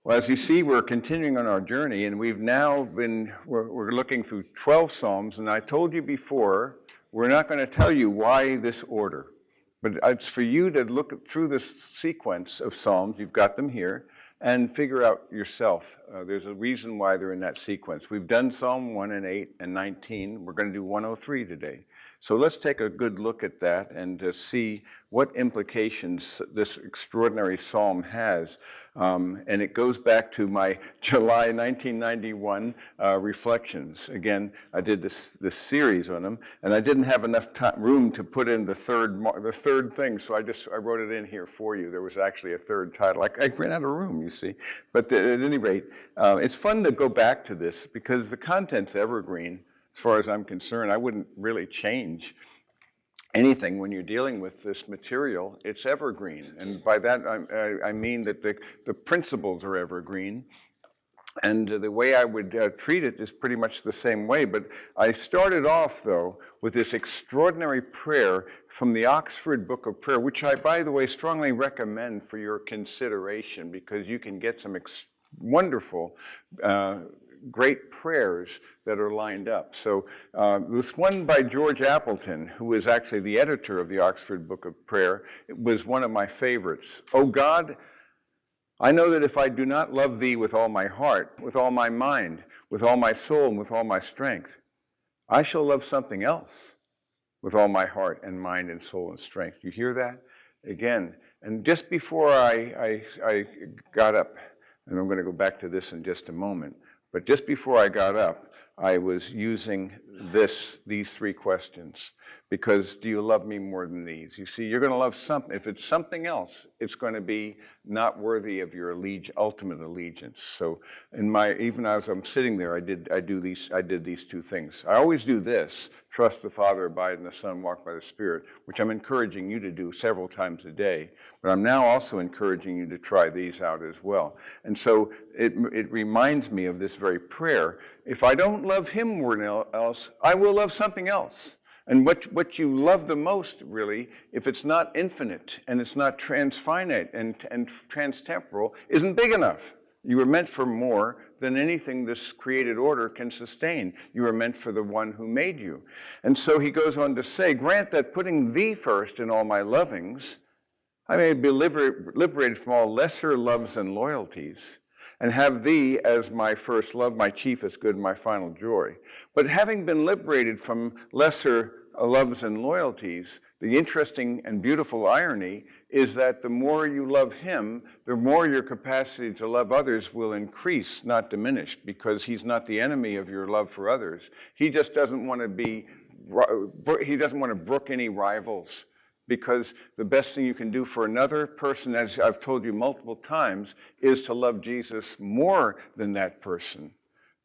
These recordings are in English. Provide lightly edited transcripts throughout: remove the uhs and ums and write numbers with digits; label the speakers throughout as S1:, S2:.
S1: Well, as you see, we're continuing on our journey, and we're looking through 12 Psalms, and I told you before, we're not going to tell you why this order, but it's for you to look through this sequence of Psalms, you've got them here, and figure out yourself. There's a reason why they're in that sequence. We've done Psalm 1 and 8 and 19. We're going to do 103 today. So let's take a good look at that and see what implications this extraordinary psalm has. And it goes back to my July 1991 reflections. Again, I did this series on them, and I didn't have enough room to put in the third thing, so I wrote it in here for you. There was actually a third title. I ran out of room, you see. But at any rate, it's fun to go back to this because the content's evergreen. As far as I'm concerned, I wouldn't really change anything when you're dealing with this material. It's evergreen. And by that, I mean that the principles are evergreen. And the way I would treat it is pretty much the same way. But I started off, though, with this extraordinary prayer from the Oxford Book of Prayer, which I, by the way, strongly recommend for your consideration because you can get some wonderful great prayers that are lined up. So this one by George Appleton, who is actually the editor of the Oxford Book of Prayer, it was one of my favorites. "O God, I know that if I do not love thee with all my heart, with all my mind, with all my soul, and with all my strength, I shall love something else with all my heart and mind and soul and strength." You hear that? Again, and just before I got up, and I'm going to go back to this in just a moment, but just before I got up, I was using these three questions. Because do you love me more than these? You see, you're going to love something. If it's something else, it's going to be not worthy of your ultimate allegiance. So even as I'm sitting there, I did these two things. I always do this: trust the Father, abide in the Son, walk by the Spirit, which I'm encouraging you to do several times a day. But I'm now also encouraging you to try these out as well. And so it reminds me of this very prayer. If I don't love him more than else, I will love something else. And what you love the most, really, if it's not infinite and it's not transfinite and transtemporal, isn't big enough. You were meant for more than anything this created order can sustain. You were meant for the one who made you. And so he goes on to say, "Grant that putting thee first in all my lovings, I may be liberated from all lesser loves and loyalties, and have thee as my first love, my chiefest good, my final joy." But having been liberated from lesser loves and loyalties, the interesting and beautiful irony is that the more you love him, the more your capacity to love others will increase, not diminish, because he's not the enemy of your love for others. He just doesn't want to brook any rivals. Because the best thing you can do for another person, as I've told you multiple times, is to love Jesus more than that person.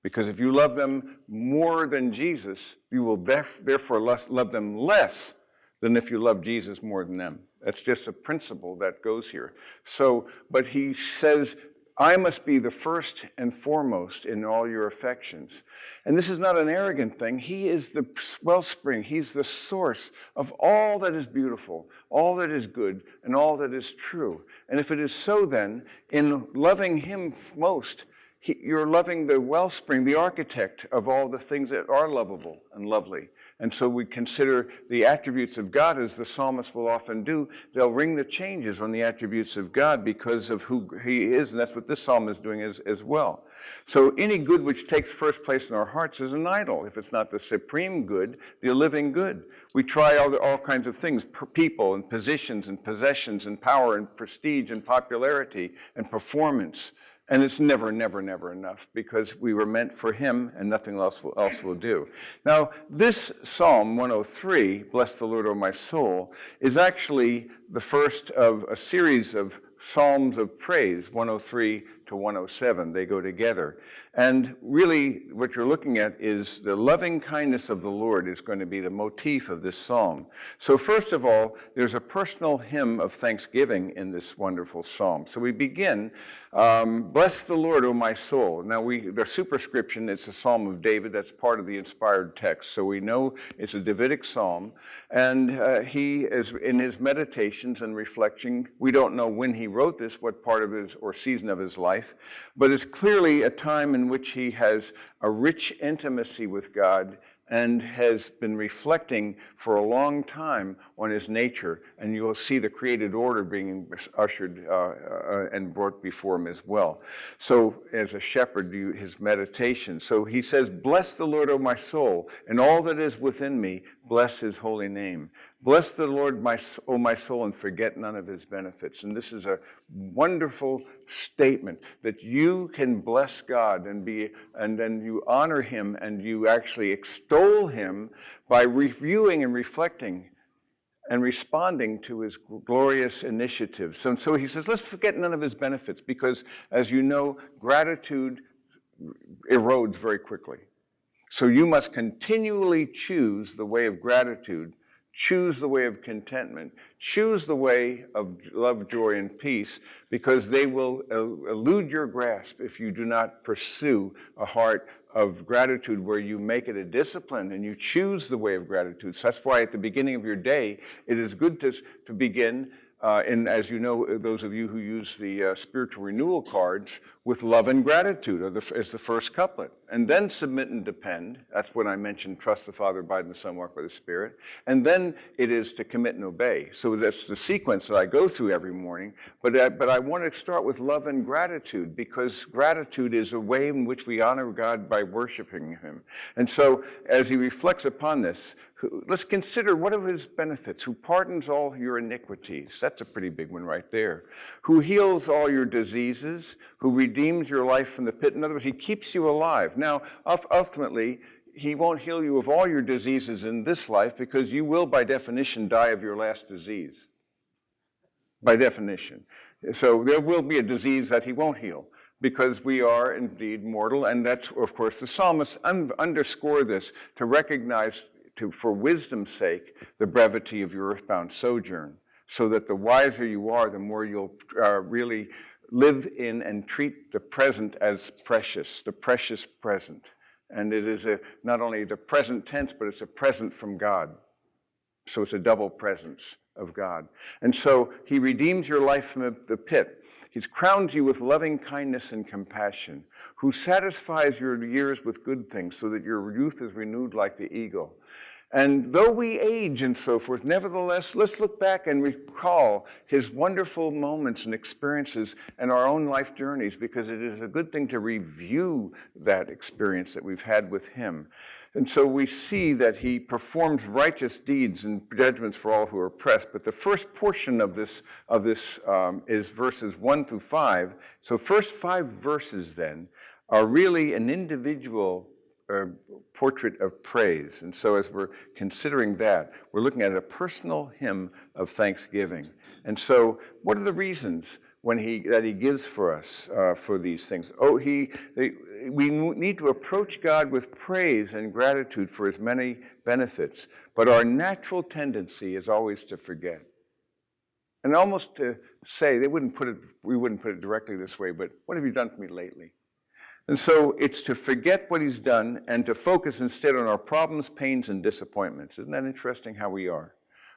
S1: Because if you love them more than Jesus, you will therefore love them less than if you love Jesus more than them. That's just a principle that goes here. So, but he says, I must be the first and foremost in all your affections. And this is not an arrogant thing. He is the wellspring. He's the source of all that is beautiful, all that is good, and all that is true. And if it is so, then, in loving him most, you're loving the wellspring, the architect of all the things that are lovable and lovely. And so we consider the attributes of God, as the psalmist will often do. They'll ring the changes on the attributes of God because of who he is, and that's what this psalm is doing as well. So any good which takes first place in our hearts is an idol, if it's not the supreme good, the living good. We try all kinds of things, people and positions and possessions and power and prestige and popularity and performance. And it's never, never, never enough, because we were meant for him and nothing else will do. Now, this Psalm 103, "Bless the Lord, O my soul," is actually the first of a series of Psalms of praise, 103 to 107. They go together. And really, what you're looking at is the loving kindness of the Lord is going to be the motif of this psalm. So first of all, there's a personal hymn of thanksgiving in this wonderful psalm. So we begin, "Bless the Lord, O my soul." Now, the superscription, it's a Psalm of David. That's part of the inspired text. So we know it's a Davidic psalm. And he is in his meditations and reflection. We don't know when he he wrote this, what part of his or season of his life, but it's clearly a time in which he has a rich intimacy with God and has been reflecting for a long time on his nature. And you will see the created order being ushered and brought before him as well. So as a shepherd, his meditation. So he says, bless the Lord, O my soul, and all that is within me, bless his holy name. Bless the Lord, O my soul, and forget none of his benefits. And this is a wonderful statement that you can bless God and then you honor him and you actually extol him by reviewing and reflecting and responding to his glorious initiatives. So he says, let's forget none of his benefits, because as you know, gratitude erodes very quickly. So you must continually choose the way of gratitude, choose the way of contentment, choose the way of love, joy, and peace, because they will elude your grasp if you do not pursue a heart of gratitude where you make it a discipline and you choose the way of gratitude. So that's why at the beginning of your day, it is good to begin, and as you know, those of you who use the spiritual renewal cards, with love and gratitude as the first couplet. And then submit and depend. That's when I mentioned trust the Father, abide in the Son, walk by the Spirit. And then it is to commit and obey. So that's the sequence that I go through every morning. But I want to start with love and gratitude, because gratitude is a way in which we honor God by worshiping him. And so as he reflects upon this, let's consider what are his benefits. Who pardons all your iniquities. That's a pretty big one right there. Who heals all your diseases. Who redeems your life from the pit. In other words, he keeps you alive. Now, ultimately, he won't heal you of all your diseases in this life, because you will, by definition, die of your last disease. By definition. So there will be a disease that he won't heal, because we are indeed mortal. And that's, of course, the psalmists underscore this to recognize, for wisdom's sake, the brevity of your earthbound sojourn, so that the wiser you are, the more you'll really live in and treat the present as precious, the precious present. And it is not only the present tense, but it's a present from God. So it's a double presence of God. And so he redeems your life from the pit. He's crowned you with loving kindness and compassion, who satisfies your years with good things, so that your youth is renewed like the eagle. And though we age and so forth, nevertheless, let's look back and recall his wonderful moments and experiences and our own life journeys, because it is a good thing to review that experience that we've had with him. And so we see that he performs righteous deeds and judgments for all who are oppressed. But the first portion of this is verses 1 through 5. So first 5 verses then are really an individual portrait of praise. And so as we're considering that, we're looking at a personal hymn of thanksgiving. And so what are the reasons that he gives for us for these things? We need to approach God with praise and gratitude for his many benefits, but our natural tendency is always to forget. And almost to say, we wouldn't put it directly this way, but what have you done for me lately? And so it's to forget what he's done and to focus instead on our problems, pains, and disappointments. Isn't that interesting how we are?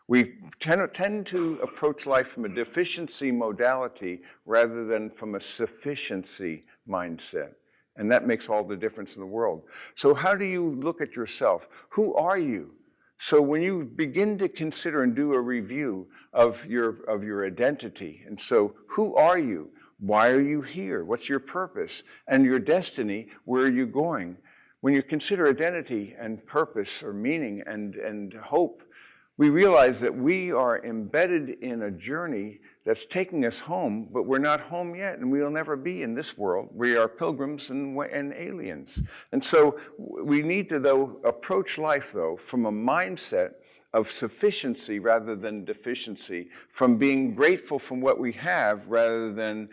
S1: We tend to approach life from a deficiency modality rather than from a sufficiency mindset. And that makes all the difference in the world. So how do you look at yourself? Who are you? So when you begin to consider and do a review of your identity, and so who are you? Why are you here? What's your purpose? And your destiny, where are you going? When you consider identity and purpose or meaning and hope, we realize that we are embedded in a journey that's taking us home, but we're not home yet, and we'll never be in this world. We are pilgrims and aliens. And so we need to, though, approach life, though, from a mindset of sufficiency rather than deficiency, from being grateful from what we have rather than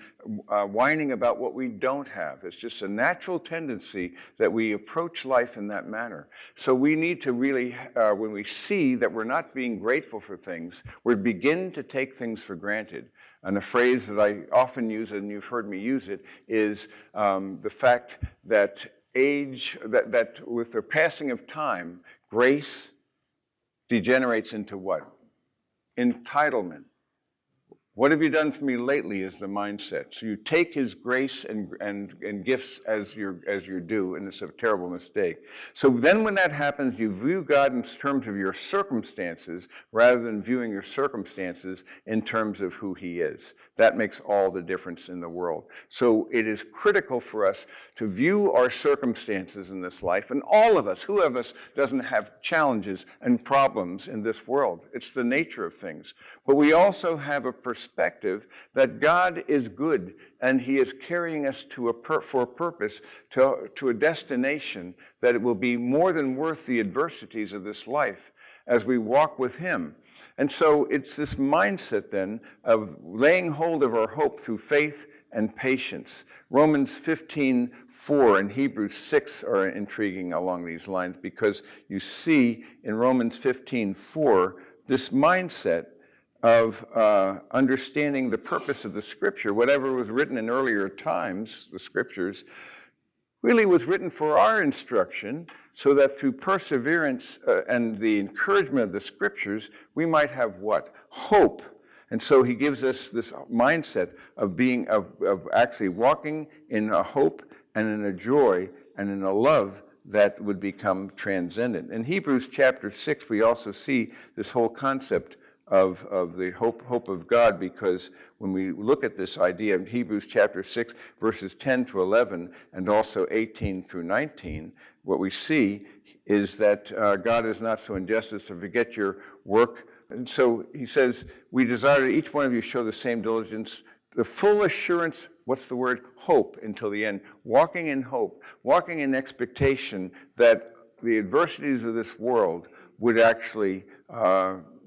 S1: whining about what we don't have. It's just a natural tendency that we approach life in that manner. So we need to really, when we see that we're not being grateful for things, we begin to take things for granted. And a phrase that I often use, and you've heard me use it, is the fact that that with the passing of time, grace degenerates into what? Entitlement. What have you done for me lately is the mindset. So you take his grace and gifts as your due, and it's a terrible mistake. So then when that happens, you view God in terms of your circumstances rather than viewing your circumstances in terms of who he is. That makes all the difference in the world. So it is critical for us to view our circumstances in this life, and all of us, who of us doesn't have challenges and problems in this world? It's the nature of things. But we also have a perspective that God is good and he is carrying us for a purpose, to a destination that it will be more than worth the adversities of this life as we walk with him. And so it's this mindset then of laying hold of our hope through faith and patience. Romans 15:4 and Hebrews 6 are intriguing along these lines, because you see in Romans 15:4 this mindset of understanding the purpose of the Scripture. Whatever was written in earlier times, the Scriptures, really was written for our instruction, so that through perseverance and the encouragement of the Scriptures, we might have what? Hope. And so he gives us this mindset of actually walking in a hope and in a joy and in a love that would become transcendent. In Hebrews chapter 6, we also see this whole concept of the hope of God, because when we look at this idea in Hebrews chapter 6, verses 10 through 11, and also 18 through 19, what we see is that God is not so unjust as to forget your work. And so he says, we desire that each one of you show the same diligence, the full assurance, what's the word? Hope until the end. Walking in hope, walking in expectation that the adversities of this world would actually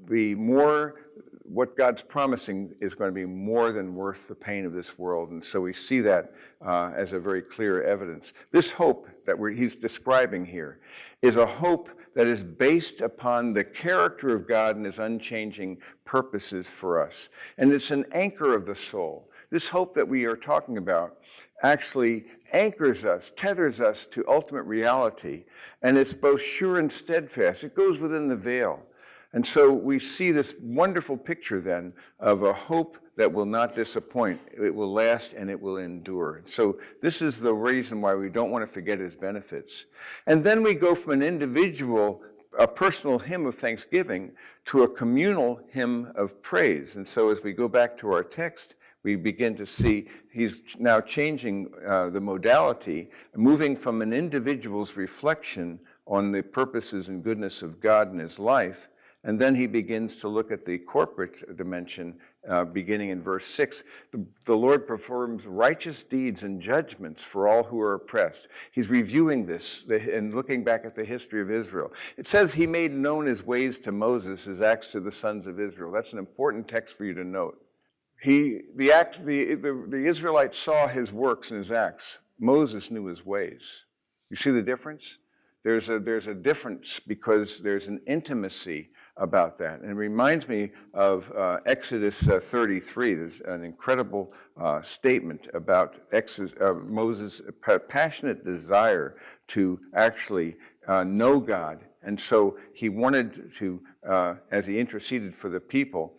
S1: be more, what God's promising is going to be more than worth the pain of this world. And so we see that as a very clear evidence. This hope that he's describing here is a hope that is based upon the character of God and his unchanging purposes for us. And it's an anchor of the soul. This hope that we are talking about actually anchors us, tethers us to ultimate reality, and it's both sure and steadfast. It goes within the veil. And so we see this wonderful picture then of a hope that will not disappoint. It will last and it will endure. So this is the reason why we don't want to forget his benefits. And then we go from a personal hymn of thanksgiving to a communal hymn of praise. And so as we go back to our text, we begin to see he's now changing the modality, moving from an individual's reflection on the purposes and goodness of God in his life. And then he begins to look at the corporate dimension, beginning in verse 6. The Lord performs righteous deeds and judgments for all who are oppressed. He's reviewing this and looking back at the history of Israel. It says he made known his ways to Moses, his acts to the sons of Israel. That's an important text for you to note. The Israelites saw his works and his acts. Moses knew his ways. You see the difference? There's a difference because there's an intimacy about that. And it reminds me of Exodus 33. There's an incredible statement about Moses' passionate desire to actually know God. And so he wanted to, as he interceded for the people,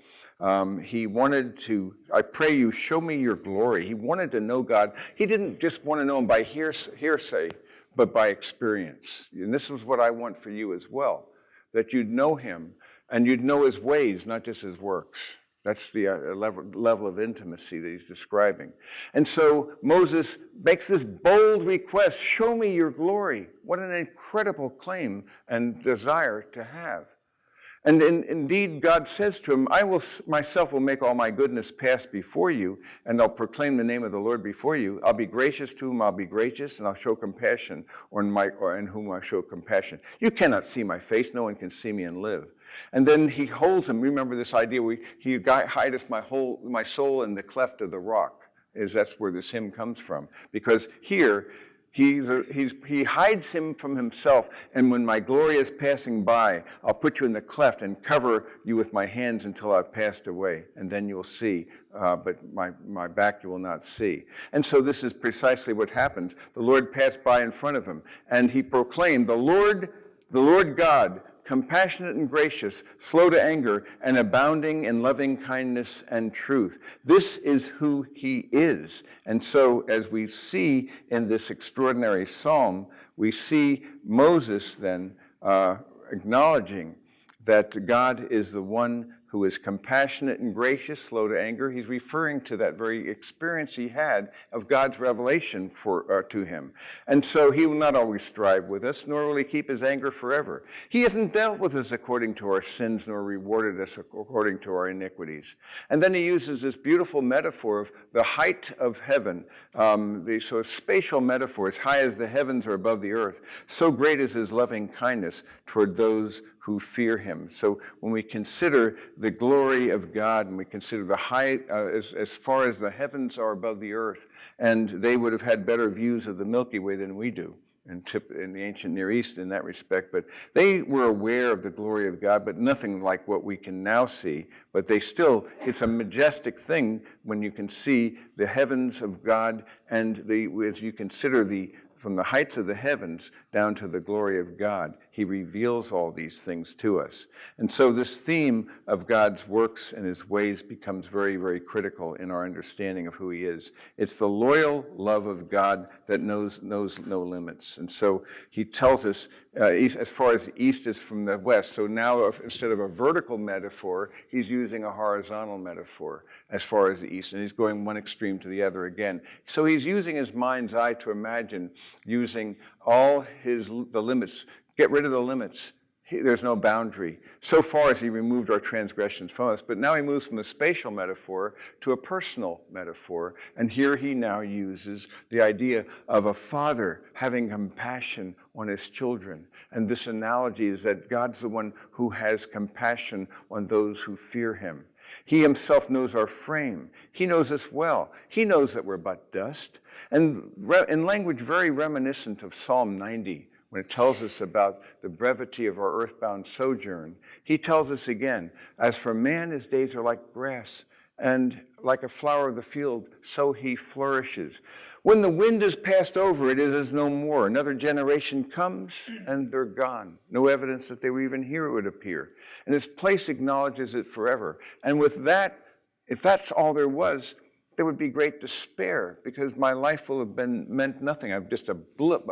S1: he wanted to, I pray you, show me your glory. He wanted to know God. He didn't just want to know him by hearsay, but by experience. And this is what I want for you as well, that you'd know him and you'd know his ways, not just his works. That's the level of intimacy that he's describing. And so Moses makes this bold request, show me your glory. What an incredible claim and desire to have. And indeed, God says to him, I will myself will make all my goodness pass before you, and I'll proclaim the name of the Lord before you. I'll be gracious to whom I'll be gracious, and I'll show compassion or in whom I show compassion. You cannot see my face. No one can see me and live. And then he holds him. Remember this idea, he hideth my soul in the cleft of the rock. That's where this hymn comes from. Because here, he hides him from himself, and when my glory is passing by, I'll put you in the cleft and cover you with my hands until I've passed away, and then you'll see, but my back you will not see. And so this is precisely what happens. The Lord passed by in front of him, and he proclaimed, the Lord God compassionate and gracious, slow to anger, and abounding in loving kindness and truth. This is who he is. And so as we see in this extraordinary psalm, we see Moses then acknowledging that God is the one who is compassionate and gracious, slow to anger. He's referring to that very experience he had of God's revelation to him. And so he will not always strive with us, nor will he keep his anger forever. He hasn't dealt with us according to our sins, nor rewarded us according to our iniquities. And then he uses this beautiful metaphor of the height of heaven, so a spatial metaphor, as high as the heavens are above the earth, so great is his loving kindness toward those who fear him. So when we consider the glory of God, and we consider the height as far as the heavens are above the earth, and they would have had better views of the Milky Way than we do in the ancient Near East in that respect, but they were aware of the glory of God, but nothing like what we can now see. But it's a majestic thing when you can see the heavens of God, and as you consider from the heights of the heavens down to the glory of God, he reveals all these things to us. And so this theme of God's works and his ways becomes very, very critical in our understanding of who he is. It's the loyal love of God that knows no limits. And so he tells us, as far as the east is from the west, so now instead of a vertical metaphor, he's using a horizontal metaphor as far as the east, and he's going one extreme to the other again. So he's using his mind's eye to imagine using all the limits. Get rid of the limits. There's no boundary. So far as he removed our transgressions from us, but now he moves from the spatial metaphor to a personal metaphor, and here he now uses the idea of a father having compassion on his children. And this analogy is that God's the one who has compassion on those who fear him. He himself knows our frame. He knows us well. He knows that we're but dust. And in language very reminiscent of Psalm 90, when it tells us about the brevity of our earthbound sojourn, he tells us again, as for man, his days are like grass, and like a flower of the field, so he flourishes. When the wind has passed over, it is no more. Another generation comes, and they're gone. No evidence that they were even here, it would appear. And his place acknowledges it forever. And with that, if that's all there was, there would be great despair, because my life will have meant nothing. I'm just a blip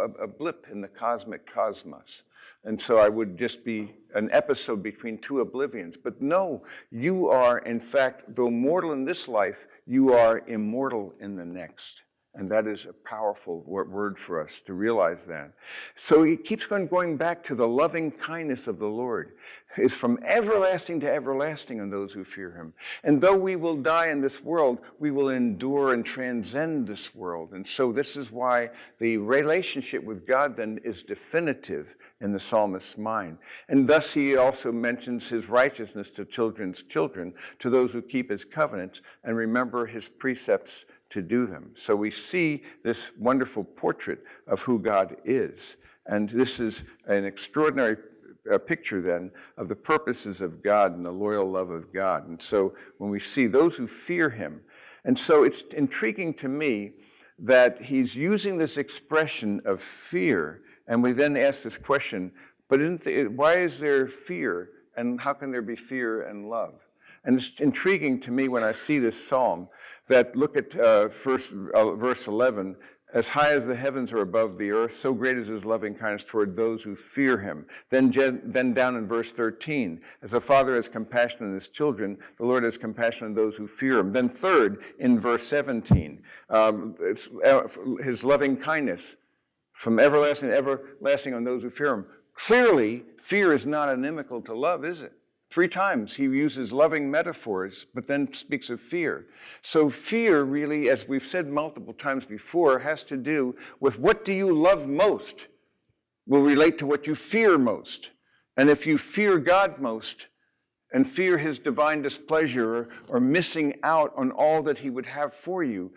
S1: in the cosmic cosmos. And so I would just be an episode between two oblivions. But no, you are, in fact, though mortal in this life, you are immortal in the next. And that is a powerful word for us to realize that. So he keeps going back to the loving kindness of the Lord. It's from everlasting to everlasting on those who fear him. And though we will die in this world, we will endure and transcend this world. And so this is why the relationship with God then is definitive in the psalmist's mind. And thus he also mentions his righteousness to children's children, to those who keep his covenants and remember his precepts to do them. So we see this wonderful portrait of who God is. And this is an extraordinary picture then of the purposes of God and the loyal love of God. And so when we see those who fear him, and so it's intriguing to me that he's using this expression of fear, and we then ask this question, but why is there fear, and how can there be fear and love? And it's intriguing to me when I see this psalm that look at verse 11, as high as the heavens are above the earth, so great is his loving kindness toward those who fear him. Then down in verse 13, as a father has compassion on his children, the Lord has compassion on those who fear him. Then third, in verse 17, it's his loving kindness from everlasting to everlasting on those who fear him. Clearly, fear is not inimical to love, is it? 3 times he uses loving metaphors, but then speaks of fear. So fear really, as we've said multiple times before, has to do with what do you love most will relate to what you fear most. And if you fear God most and fear his divine displeasure or missing out on all that he would have for you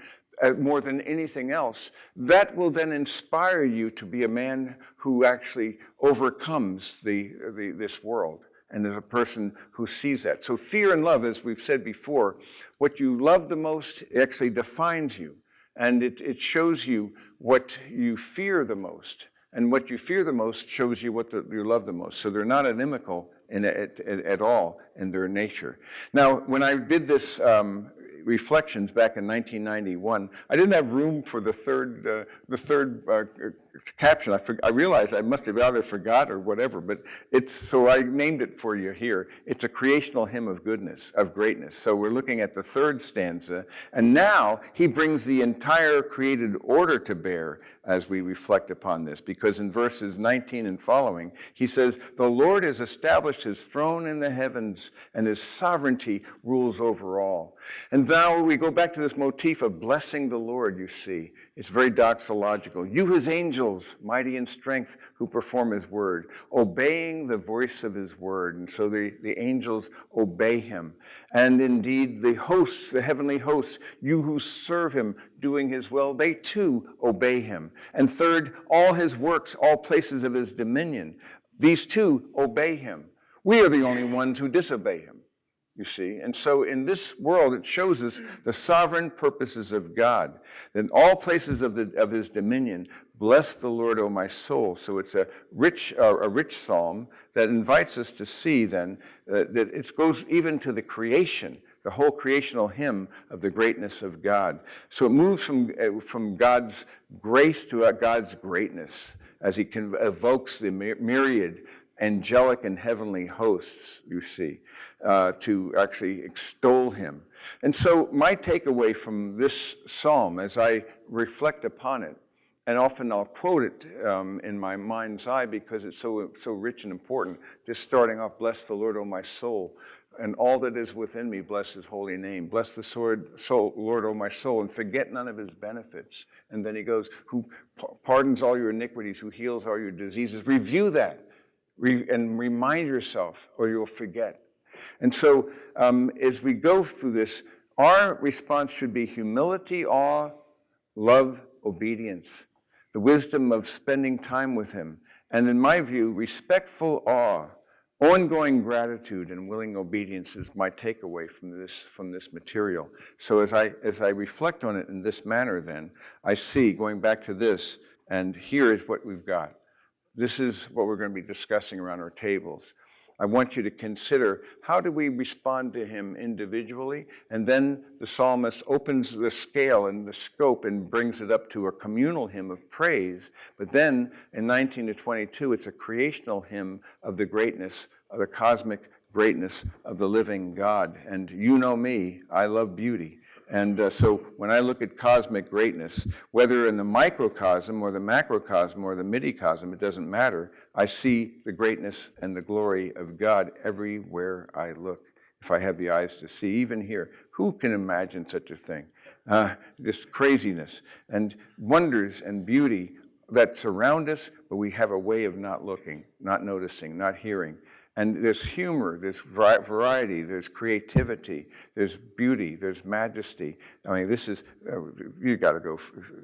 S1: more than anything else, that will then inspire you to be a man who actually overcomes this world. And as a person who sees that. So fear and love, as we've said before, what you love the most actually defines you. And it shows you what you fear the most. And what you fear the most shows you what you love the most. So they're not inimical at all in their nature. Now, when I did this reflections back in 1991, I didn't have room for the third caption. I realized I must have either forgot or whatever, but so I named it for you here. It's a creational hymn of goodness, of greatness. So we're looking at the third stanza, and now he brings the entire created order to bear as we reflect upon this, because in verses 19 and following, he says, "The Lord has established his throne in the heavens, and his sovereignty rules over all." And now we go back to this motif of blessing the Lord, you see. It's very doxological. "You, his angels, mighty in strength, who perform his word, obeying the voice of his word." And so the angels obey him. "And indeed, the hosts, the heavenly hosts, you who serve him, doing his will, they too obey him. And third, all his works, all places of his dominion, these too obey him." We are the only ones who disobey him, you see. And so in this world, it shows us the sovereign purposes of God. That all places of his dominion, bless the Lord, O my soul. So it's a rich psalm that invites us to see then that it goes even to the creation, the whole creational hymn of the greatness of God. So it moves from God's grace to God's greatness as he evokes the myriad angelic and heavenly hosts, you see, to actually extol him. And so my takeaway from this psalm, as I reflect upon it, and often I'll quote it in my mind's eye because it's so rich and important, just starting off, "Bless the Lord, O my soul, and all that is within me, bless his holy name. Bless the Lord, O my soul, and forget none of his benefits." And then he goes, "Who pardons all your iniquities, who heals all your diseases." Review that and remind yourself, or you'll forget. And so as we go through this, our response should be humility, awe, love, obedience, the wisdom of spending time with him, and in my view, respectful awe, ongoing gratitude, and willing obedience is my takeaway from this material. So as I reflect on it in this manner, then I see, going back to this, and here is what we've got. This is what we're going to be discussing around our tables. I want you to consider, how do we respond to him individually? And then the psalmist opens the scale and the scope and brings it up to a communal hymn of praise. But then in 19 to 22, it's a creational hymn of the greatness, of the cosmic greatness of the living God. And you know me, I love beauty. And so when I look at cosmic greatness, whether in the microcosm or the macrocosm or the midicosm, it doesn't matter. I see the greatness and the glory of God everywhere I look, if I have the eyes to see. Even here, who can imagine such a thing? This craziness and wonders and beauty that surround us, but we have a way of not looking, not noticing, not hearing. And there's humor, there's variety, there's creativity, there's beauty, there's majesty. I mean, this is, you got to go,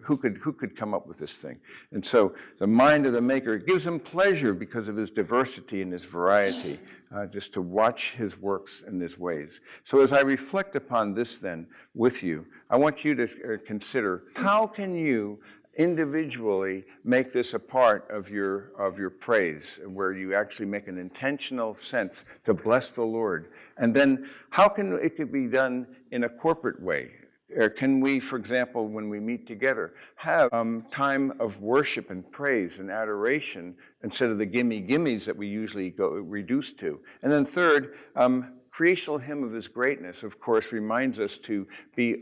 S1: who could come up with this thing? And so the mind of the maker gives him pleasure because of his diversity and his variety, just to watch his works and his ways. So as I reflect upon this then with you, I want you to consider, how can you individually make this a part of your praise, where you actually make an intentional sense to bless the Lord? And then how can it could be done in a corporate way? Or can we, for example, when we meet together, have time of worship and praise and adoration instead of the gimmies that we usually go reduced to? And then third, creational hymn of his greatness, of course, reminds us to be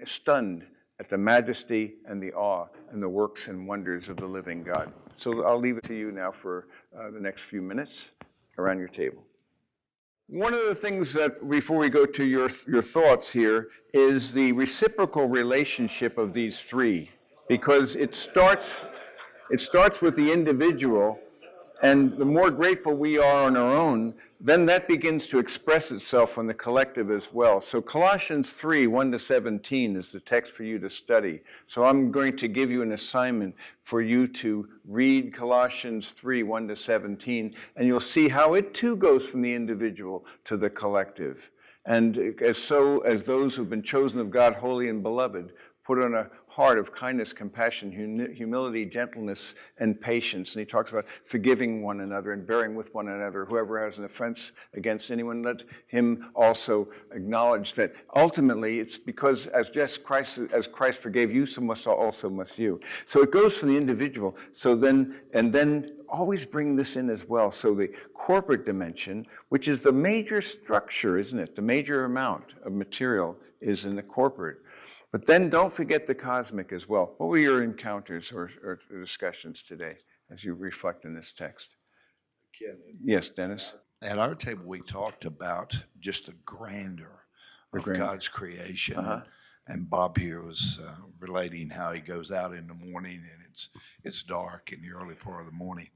S1: stunned at the majesty and the awe and the works and wonders of the living God. So I'll leave it to you now for the next few minutes around your table. One of the things that, before we go to your thoughts here, is the reciprocal relationship of these three, because it starts with the individual, and the more grateful we are on our own, then that begins to express itself on the collective as well. So Colossians 3, 1-17 is the text for you to study. So I'm going to give you an assignment for you to read Colossians 3, 1-17, and you'll see how it too goes from the individual to the collective. And as those who've been chosen of God, holy and beloved, put on a heart of kindness, compassion, humility, gentleness, and patience. And he talks about forgiving one another and bearing with one another. Whoever has an offense against anyone, let him also acknowledge that ultimately it's because as Christ forgave you, so must you. So it goes for the individual. So then always bring this in as well. So the corporate dimension, which is the major structure, isn't it? The major amount of material is in the corporate. But then don't forget the cosmic as well. What were your encounters or discussions today as you reflect in this text?
S2: Ken,
S1: Yes, Dennis?
S2: at our table, we talked about just the grandeur of God's creation. And Bob here was relating how he goes out in the morning and it's dark in the early part of the morning.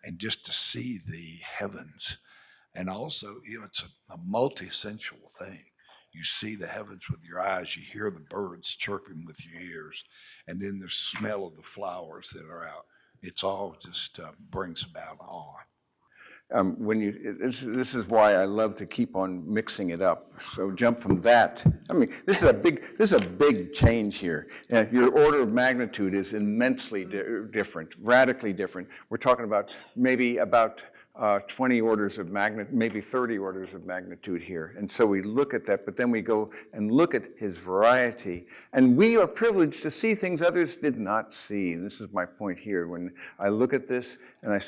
S2: And just to see the heavens. And also, it's a multi-sensual thing. You see the heavens with your eyes, you hear the birds chirping with your ears, and then the smell of the flowers that are out. It's all just brings about awe.
S1: This is why I love to keep on mixing it up. So jump from that. I mean, this is a big change here. Your order of magnitude is immensely different, radically different. We're talking about maybe about 20 orders of magnitude, maybe 30 orders of magnitude here. And so we look at that, but then we go and look at his variety. And we are privileged to see things others did not see. And this is my point here. When I look at this and I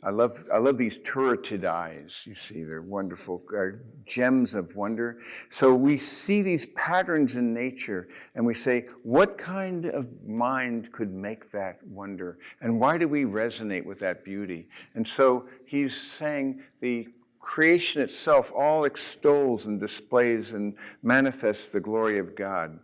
S1: love these turreted eyes. You see, they're wonderful gems of wonder. So we see these patterns in nature and we say, what kind of mind could make that wonder? And why do we resonate with that beauty? And so he's saying the creation itself all extols and displays and manifests the glory of God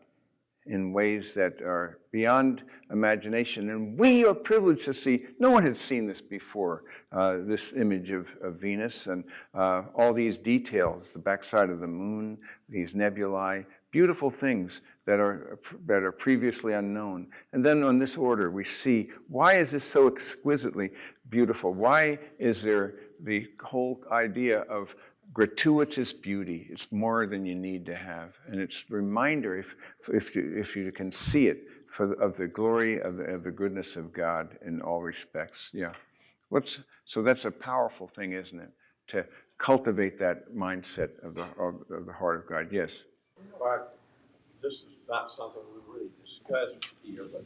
S1: in ways that are beyond imagination. And we are privileged to see, no one had seen this before, this image of Venus and all these details, the backside of the moon, these nebulae, beautiful things that are previously unknown. And then on this order, we see, why is this so exquisitely beautiful? Why is there the whole idea of gratuitous beauty? It's more than you need to have. And it's a reminder, if you can see it, of the glory of the goodness of God in all respects. Yeah. So that's a powerful thing, isn't it? To cultivate that mindset of the heart of God. Yes?
S3: But this is not something we really discussed here, but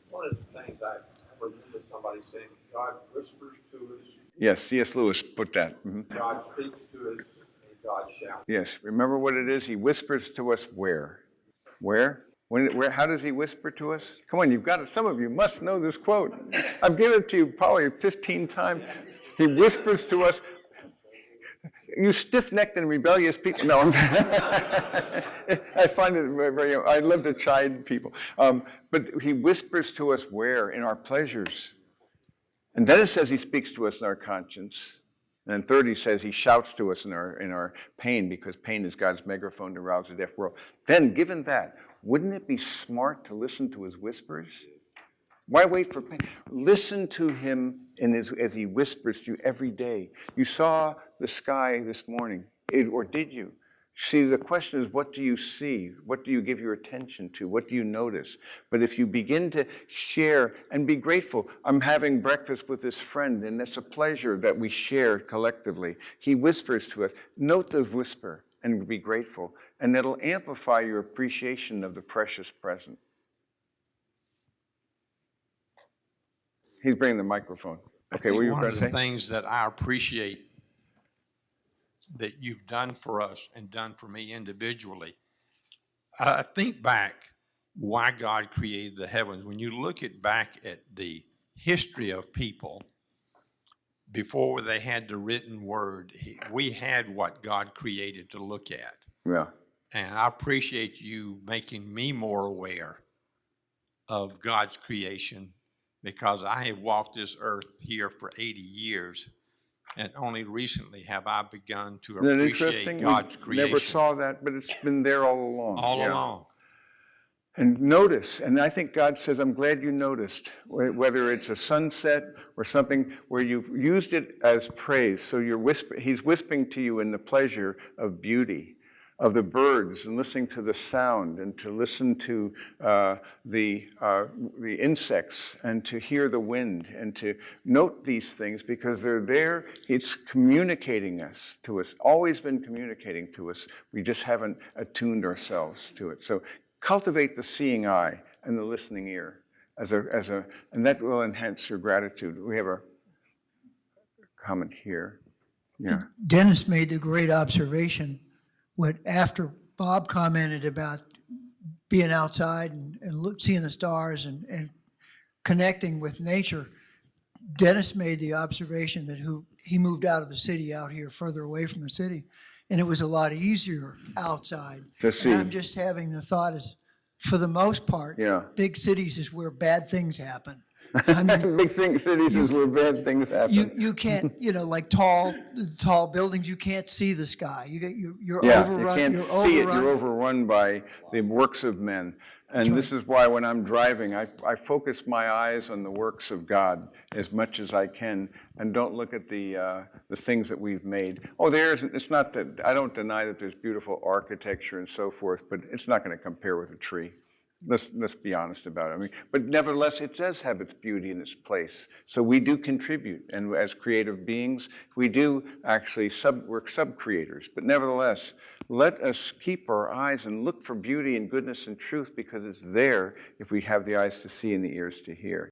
S3: one of the things I remember somebody saying, God whispers to us.
S1: Yes, C.S. Lewis put that. Mm-hmm.
S3: God speaks to us, and God shouts.
S1: Yes, remember what it is? He whispers to us where? Where? Where? How does he whisper to us? Come on, you've got it. Some of you must know this quote. I've given it to you probably 15 times. He whispers to us, you stiff-necked and rebellious people. No, I find it very, I love to chide people. But he whispers to us where? In our pleasures. And then it says he speaks to us in our conscience. And third, he says he shouts to us in our pain, because pain is God's megaphone to rouse the deaf world. Then, given that, wouldn't it be smart to listen to his whispers? Why wait for pain? Listen to him as he whispers to you every day. You saw the sky this morning, or did you? See, the question is, what do you see? What do you give your attention to? What do you notice? But if you begin to share and be grateful, I'm having breakfast with this friend, and it's a pleasure that we share collectively. He whispers to us. Note the whisper and be grateful, and it'll amplify your appreciation of the precious present. He's bringing the microphone. Okay, what were you going to say?
S4: One of the things that I appreciate that you've done for us and done for me individually, I think back why God created the heavens. When you look back at the history of people, before they had the written word, we had what God created to look at.
S1: Yeah.
S4: And I appreciate you making me more aware of God's creation, because I have walked this earth here for 80 years, and only recently have I begun to appreciate God's creation.
S1: Never saw that, but it's been there all along.
S4: All along.
S1: And notice, and I think God says, I'm glad you noticed, whether it's a sunset or something where you've used it as praise. So he's whispering to you in the pleasure of beauty. of the birds and listening to the sound and to listen to the insects and to hear the wind and to note these things because they're there. It's communicating to us, always been communicating to us. We just haven't attuned ourselves to it. So cultivate the seeing eye and the listening ear and that will enhance your gratitude. We have a comment here. Yeah.
S5: Dennis made the great observation after Bob commented about being outside and seeing the stars and connecting with nature. Dennis made the observation that he moved out of the city out here further away from the city, and it was a lot easier outside.
S1: To see.
S5: And I'm just having the thought is, for the most part, big cities is where bad things happen. I mean,
S1: big cities is where bad things happen.
S5: you can't, like tall buildings, you can't see the sky. You're overrun.
S1: You can't see it. You're overrun by the works of men. And this is why when I'm driving, I focus my eyes on the works of God as much as I can and don't look at the things that we've made. Oh, it's not that, I don't deny that there's beautiful architecture and so forth, but it's not going to compare with a tree. Let's be honest about it. I mean, but nevertheless, it does have its beauty and its place. So we do contribute, and as creative beings, we do actually we're sub-creators. But nevertheless, let us keep our eyes and look for beauty and goodness and truth because it's there if we have the eyes to see and the ears to hear.